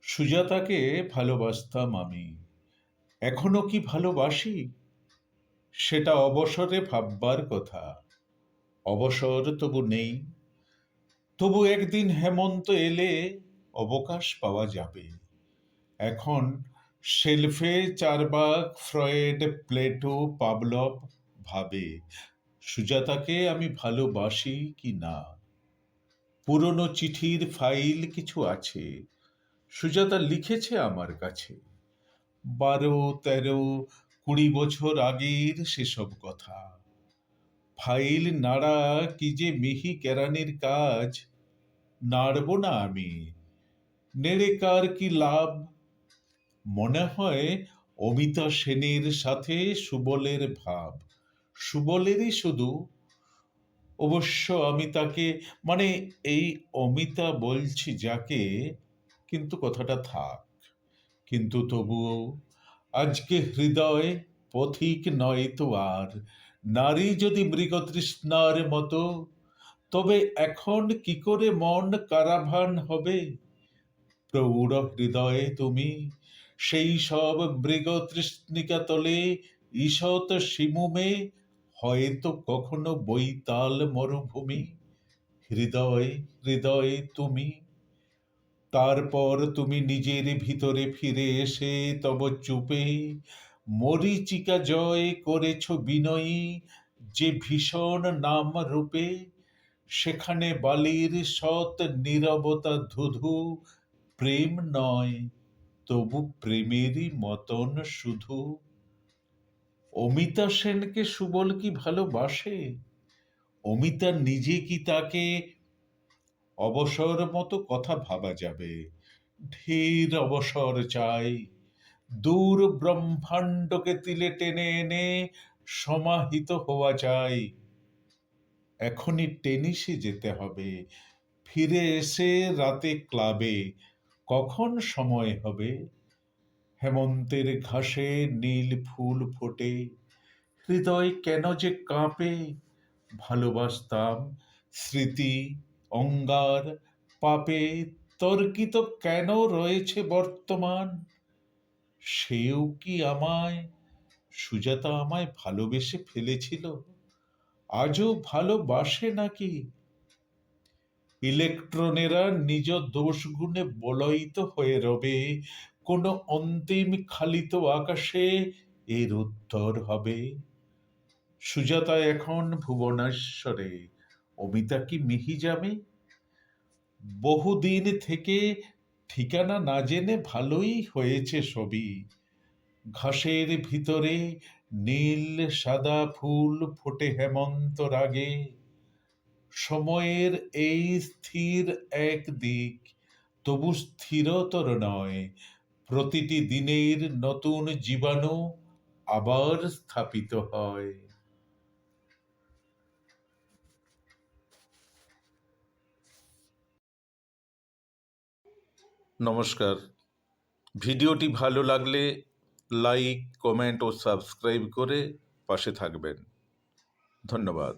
সুজাতাকে ভালোবাসতাম আমি। এখনো কি ভালোবাসি সেটা অবসরে ভাববার কথা। অবসর তবু নেই। তবু একদিন হেমন্ত এলে অবকাশ পাওয়া যাবে। এখন শেলফে চারবাক, ফ্রয়েড, প্লেটো, পাভলভ ভাবে সুজাতাকে আমি ভালোবাসি কি না। পুরনো চিঠির ফাইল কিছু আছে, সুজাতা লিখেছে আমার কাছে। 12, 13, 20 বছর আগের সেসব কথা। ফাইল নাড়া কি যে মিহি কেরানির কাজ, নাড়ব না আমি। নেড়ে কার কি লাভ। মনে হয় অমিতা সেনের সাথে সুবলের ভাব। সুবলেরই শুধু। অবশ্য আমি তাকে, মানে এই অমিতা বলছি যাকে, কিন্তু কথাটা থাক। কিন্তু তবুও আজকে হৃদয় পথিক নয় তো আর। নারী যদি মৃগতৃষ্ণার মতো, তবে এখন কি করে মন কারাভান হবে। প্রৌঢ় হৃদয়ে তুমি সেই সব মৃগতৃষ্ণিকা তলে ঈষৎ শিমুমে, হয়তো কখনো বৈতাল মরুভূমি। হৃদয় হৃদয়ে তুমি। তারপর তুমি নিজের ভিতরে ফিরে এসে তব চুপে মরীচিকা জয় করেছ বিনয়ী যে ভীষণ নাম রূপে। সেখানে বালির সৎ নীরবতা ধুধু, প্রেম নয় তবু প্রেমেরই মতন শুধু। অমিতা সেনকে সুবল কি ভালোবাসে? অমিতা নিজে কি তাকে? অবসর মতো কথা ভাবা যাবে। ঢের অবসর চাই। দূর ব্রহ্মাণ্ডকে তিলে টেনে এনে সমাহিত হওয়া চাই। এখনই টেনিসে যেতে হবে, ফিরে এসে রাতে ক্লাবে। কখন সময় হবে? হেমন্তের ঘাসে নীল ফুল ফোটে। হৃদয় কেন যে কাঁপে। ভালোবাসতাম স্মৃতি, অঙ্গার, পাপে তর্কিত কেন রয়েছে বর্তমান। সেও কি আমায়, সুজাতা আমায় ভালোবেসে ফেলেছিল, আজও ভালোবাসে নাকি? ইলেকট্রনেরা নিজ দোষগুণে বলয়িত হয়ে রবে, কোনো অন্তিম খালিত আকাশে এর উত্তর হবে। সুজাতা এখন ভুবনেশ্বরে, অমিতা কি মিহিজামে। বহুদিন থেকে ঠিকানা না জেনে ভালোই হয়েছে সবই। ঘাসের ভিতরে নীল সাদা ফুল ফোটে হেমন্ত রাগে। সময়ের এই স্থির এক দিক, তবু স্থিরতর নয়। প্রতিটি দিনের নতুন জীবাণু আবার স্থাপিত হয়। নমস্কার। ভিডিওটি ভালো লাগলে লাইক, কমেন্ট ও সাবস্ক্রাইব করে পাশে থাকবেন। ধন্যবাদ।